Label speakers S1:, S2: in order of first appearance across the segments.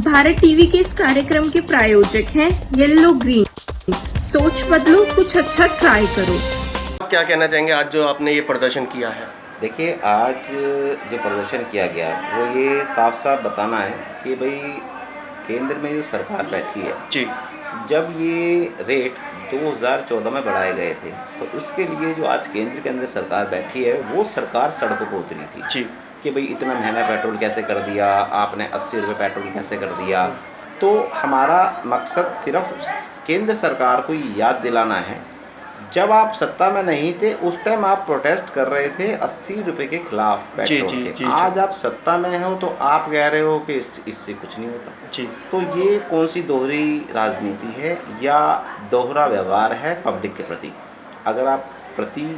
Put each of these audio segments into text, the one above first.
S1: Bharat TV के इस कार्यक्रम के प्रायोजक हैं येलो ग्रीन। सोच बदलो, कुछ अच्छा ट्राई करो।
S2: आप क्या कहना चाहेंगे आज जो आपने ये प्रदर्शन किया है?
S3: देखिए, आज जो प्रदर्शन किया गया वो ये साफ साफ बताना है कि भाई केंद्र में जो सरकार बैठी है
S2: जी,
S3: जब ये रेट 2014 में बढ़ाए गए थे तो उसके लिए जो आज केंद्र के अंदर सरकार बैठी है वो सरकार सड़कों पर उतरी थी
S2: जी,
S3: कि भाई इतना महंगा पेट्रोल कैसे कर दिया आपने, 80 रुपये पेट्रोल कैसे कर दिया। तो हमारा मकसद सिर्फ केंद्र सरकार को याद दिलाना है, जब आप सत्ता में नहीं थे उस टाइम आप प्रोटेस्ट कर रहे थे 80 रुपये के खिलाफ पेट्रोल
S2: जी,
S3: के।
S2: जी,
S3: आज आप सत्ता में हो तो आप कह रहे हो कि इससे कुछ नहीं होता।
S2: जी।
S3: तो ये कौन सी दोहरी राजनीति है या दोहरा व्यवहार है पब्लिक के प्रति? अगर आप प्रति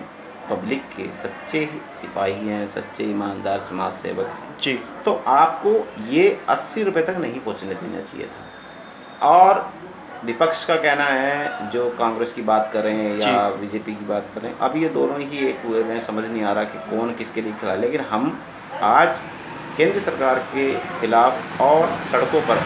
S3: पब्लिक के सच्चे सिपाही हैं, सच्चे ईमानदार समाज सेवक हैं,
S2: जी,
S3: तो आपको ये 80 रुपये तक नहीं पहुंचने देना चाहिए था। और विपक्ष का कहना है, जो कांग्रेस की बात करें या बीजेपी की बात करें, अब ये दोनों ही एक हुए में समझ नहीं आ रहा कि कौन किसके लिए खिला। लेकिन हम आज केंद्र सरकार के खिलाफ और सड़कों पर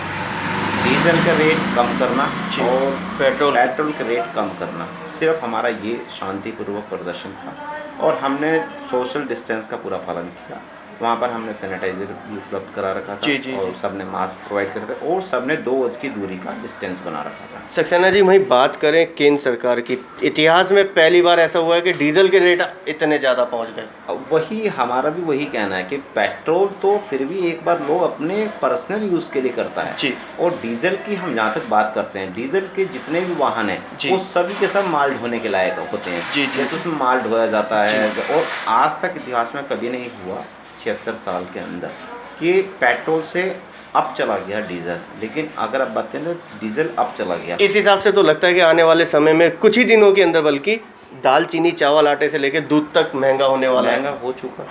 S3: डीजल का रेट कम करना और पेट्रोल का रेट कम करना, सिर्फ हमारा ये शांतिपूर्वक प्रदर्शन था। और हमने सोशल डिस्टेंस का पूरा पालन किया। वहाँ पर हमने सैनिटाइजर भी उपलब्ध करा रखा था और सबने मास्क प्रोवाइड करे थे और सबने 2 गज की दूरी का डिस्टेंस बना रखा था।
S2: सक्सेना जी, वहीं बात करें केंद्र सरकार की, इतिहास में पहली बार ऐसा हुआ है कि डीजल के रेट इतने ज़्यादा पहुंच गए।
S3: वही हमारा भी वही कहना है कि पेट्रोल तो फिर भी एक बार लोग अपने पर्सनल यूज़ के लिए करता है
S2: जी,
S3: और डीजल की हम जहाँ तक बात करते हैं, डीजल के जितने भी वाहन हैं वो सभी के सब माल ढोने के लायक होते हैं।
S2: जी,
S3: जैसे उसमें माल ढोया जाता है। और आज तक इतिहास में कभी नहीं हुआ 76 साल के अंदर कि पेट्रोल से अब चला गया डीजल। लेकिन अगर आप बात करें तो डीजल अब चला गया।
S2: इस हिसाब से तो लगता है कि आने वाले समय में कुछ ही दिनों के अंदर बल्कि दाल, चीनी, चावल, आटे से लेकर दूध तक महंगा होने वाला है।
S3: महंगा हो चुका।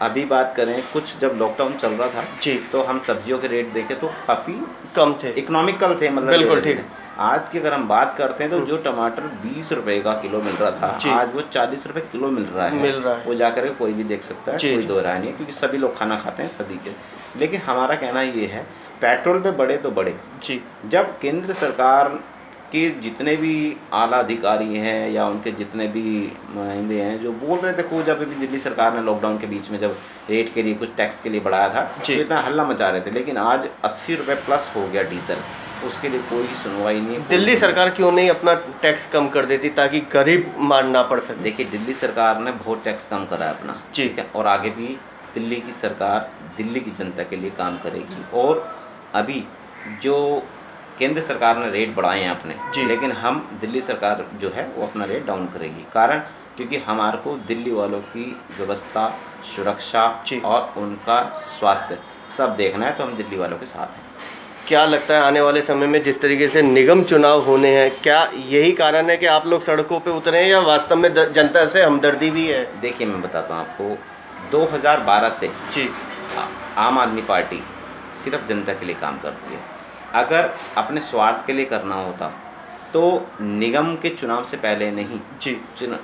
S3: अभी बात करें, कुछ जब लॉकडाउन चल रहा था
S2: जी,
S3: तो हम सब्जियों के रेट देखे तो काफ़ी
S2: कम थे,
S3: इकोनॉमिकल थे, मतलब
S2: बिल्कुल ठीक।
S3: आज की अगर हम बात करते हैं तो जो टमाटर 20 रुपए का किलो मिल रहा था आज वो 40 रुपए किलो मिल रहा है। वो जाकर के कोई भी देख सकता है, कोई दो राय नहीं है, क्योंकि सभी लोग खाना खाते हैं सभी के। लेकिन हमारा कहना ये है, पेट्रोल पे बढ़े तो बढ़े
S2: जी।
S3: जब केंद्र सरकार के जितने भी आला अधिकारी हैं या उनके जितने भी नुमाइंदे हैं जो बोल रहे थे, खूब जब अभी दिल्ली सरकार ने लॉकडाउन के बीच में जब रेट के लिए कुछ टैक्स के लिए बढ़ाया था तो इतना हल्ला मचा रहे थे। लेकिन आज 80 रुपये प्लस हो गया डीजल, उसके लिए कोई सुनवाई नहीं है।
S2: दिल्ली सरकार क्यों नहीं अपना टैक्स कम कर देती ताकि गरीब मार ना पड़ सके?
S3: देखिए, दिल्ली सरकार ने बहुत टैक्स कम करा है अपना, ठीक है, और आगे भी दिल्ली की सरकार दिल्ली की जनता के लिए काम करेगी। और अभी जो केंद्र सरकार ने रेट बढ़ाए हैं अपने, लेकिन हम दिल्ली सरकार जो है वो अपना रेट डाउन करेगी। कारण क्योंकि हमारे को दिल्ली वालों की व्यवस्था, सुरक्षा और उनका स्वास्थ्य सब देखना है, तो हम दिल्ली वालों के साथ हैं।
S2: क्या लगता है आने वाले समय में जिस तरीके से निगम चुनाव होने हैं, क्या यही कारण है कि आप लोग सड़कों पे उतरे हैं या वास्तव में जनता से हमदर्दी भी है?
S3: देखिए, मैं बताता हूँ आपको, 2012 से आम आदमी पार्टी सिर्फ जनता के लिए काम करती है। अगर अपने स्वार्थ के लिए करना होता तो निगम के चुनाव से पहले नहीं,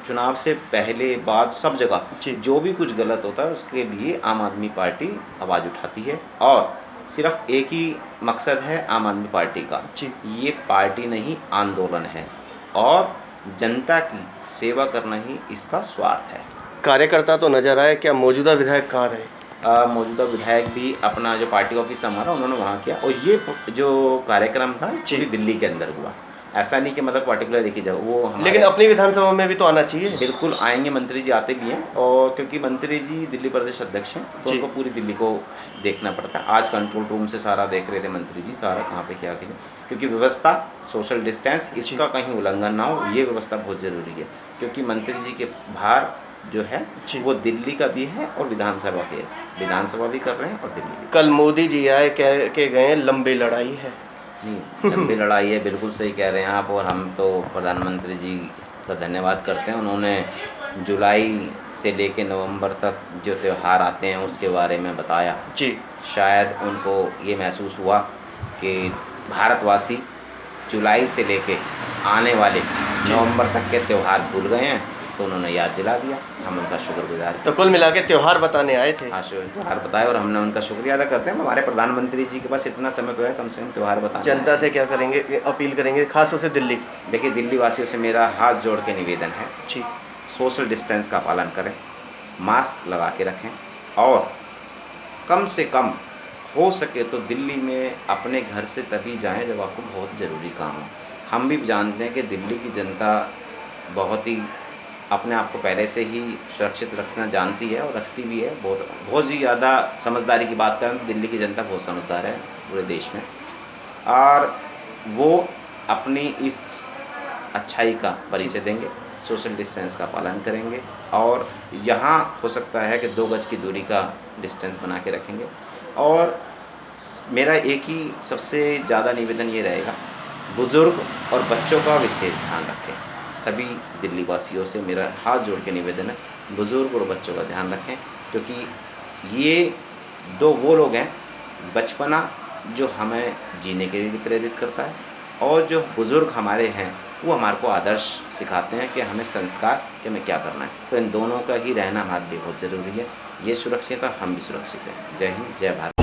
S3: चुनाव से पहले बाद सब जगह जो भी कुछ गलत होता है उसके लिए आम आदमी पार्टी आवाज़ उठाती है। और सिर्फ एक ही मकसद है आम आदमी पार्टी का, ये पार्टी नहीं आंदोलन है और जनता की सेवा करना ही इसका स्वार्थ है।
S2: कार्यकर्ता तो नजर आए, क्या मौजूदा विधायक कहाँ रहे?
S3: मौजूदा विधायक भी अपना जो पार्टी ऑफिस हमारा उन्होंने वहाँ किया। और ये जो कार्यक्रम था पूरी दिल्ली के अंदर हुआ, ऐसा नहीं कि मतलब पर्टिकुलर एक ही जगह वो।
S2: लेकिन अपनी विधानसभा में भी तो आना चाहिए।
S3: बिल्कुल आएंगे, मंत्री जी आते भी हैं, और क्योंकि मंत्री जी दिल्ली प्रदेश अध्यक्ष हैं तो उनको पूरी दिल्ली को देखना पड़ता है। आज कंट्रोल रूम से सारा देख रहे थे मंत्री जी, सारा कहाँ पे क्या किया, क्योंकि व्यवस्था, सोशल डिस्टेंस, इसका कहीं उल्लंघन ना हो, ये व्यवस्था बहुत ज़रूरी है। क्योंकि मंत्री जी के भार जो है वो दिल्ली का भी है और विधानसभा के, विधानसभा भी कर रहे हैं और दिल्ली भी।
S2: कल मोदी जी आए, कह के गए लंबी लड़ाई है।
S3: नहीं, लंबी लड़ाई है, बिल्कुल सही कह रहे हैं आप। और हम तो प्रधानमंत्री जी का धन्यवाद करते हैं, उन्होंने जुलाई से लेकर नवंबर तक जो त्यौहार आते हैं उसके बारे में बताया। शायद उनको ये महसूस हुआ कि भारतवासी जुलाई से लेके आने वाले नवंबर तक के त्यौहार भूल गए हैं तो उन्होंने याद दिला दिया, हम उनका शुक्रगुजार
S2: तो कुल मिला के त्यौहार बताने आए थे।
S3: हाँ त्यौहार बताए और हमने उनका शुक्रिया अदा करते हैं। हमारे प्रधानमंत्री जी के पास इतना समय तो है, कम से कम त्यौहार बताने।
S2: जनता से क्या करेंगे, अपील करेंगे, खासतौर से दिल्ली?
S3: देखिए दिल्ली वासियों से मेरा हाथ जोड़ के निवेदन है,
S2: जी,
S3: सोशल डिस्टेंस का पालन करें, मास्क लगा के रखें और कम से कम हो सके तो दिल्ली में अपने घर से तभी जाएं जब आपको बहुत ज़रूरी काम हो। हम भी जानते हैं कि दिल्ली की जनता बहुत ही अपने आप को पहले से ही सुरक्षित रखना जानती है और रखती भी है। बहुत ही ज़्यादा समझदारी की बात करें तो दिल्ली की जनता बहुत समझदार है पूरे देश में, और वो अपनी इस अच्छाई का परिचय देंगे, सोशल डिस्टेंस का पालन करेंगे और यहाँ हो सकता है कि 2 गज की दूरी का डिस्टेंस बना के रखेंगे। और मेरा एक ही सबसे ज़्यादा निवेदन ये रहेगा, बुज़ुर्ग और बच्चों का विशेष ध्यान रखें। सभी दिल्ली वासियों से मेरा हाथ जोड़ के निवेदन है, बुज़ुर्ग और बच्चों का ध्यान रखें, क्योंकि ये 2 वो लोग हैं, बचपना जो हमें जीने के लिए प्रेरित करता है और जो बुज़ुर्ग हमारे हैं वो हमारे को आदर्श सिखाते हैं कि हमें संस्कार कि हमें क्या करना है। तो इन दोनों का ही रहना हमारे लिए बहुत ज़रूरी है। ये सुरक्षित है, हम भी सुरक्षित हैं। जय हिंद, जय भारत।